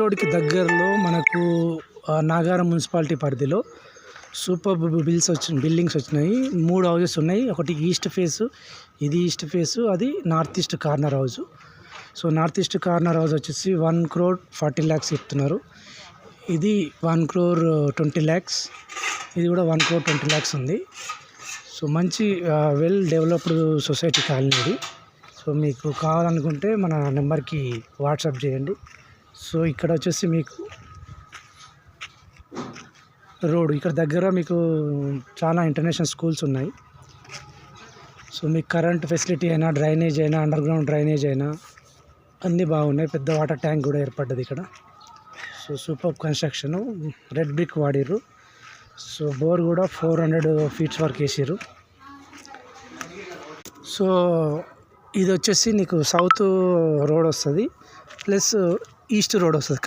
రోడ్కి దగ్గరలో మనకు నాగారం మున్సిపాలిటీ పరిధిలో సూపర్ బిల్డింగ్స్ వచ్చినాయి. 3 హౌసెస్ ఉన్నాయి. ఒకటి ఈస్ట్ ఫేస్, ఇది ఈస్ట్ ఫేస్, అది north east corner house. So north east corner house వచ్చేసి 1,40,40,00,000 చెప్తున్నారు. ఇది 1,20,00,000. ఇది కూడా 1,20,00,000 ఉంది. సో మంచి వెల్ డెవలప్డ్ సొసైటీ కాలనీ ఇది. సో మీకు కావాలనుకుంటే మన నెంబర్కి వాట్సాప్ చేయండి. సో ఇక్కడ వచ్చేసి మీకు రోడ్ ఇక్కడ దగ్గర మీకు చాలా ఇంటర్నేషనల్ స్కూల్స్ ఉన్నాయి. సో మీకు కరెంట్ ఫెసిలిటీ అయినా, డ్రైనేజ్ అయినా, అండర్ గ్రౌండ్ డ్రైనేజ్ అయినా అన్నీ బాగున్నాయి. పెద్ద వాటర్ ట్యాంక్ కూడా ఏర్పడ్డది ఇక్కడ. So super construction, red brick వాడిర్రు. సో బోర్ కూడా 400 feet వరకు వేసారు. సో ఇది వచ్చేసి నీకు సౌత్ రోడ్ వస్తుంది, ప్లస్ ఈస్ట్ రోడ్ వస్తుంది.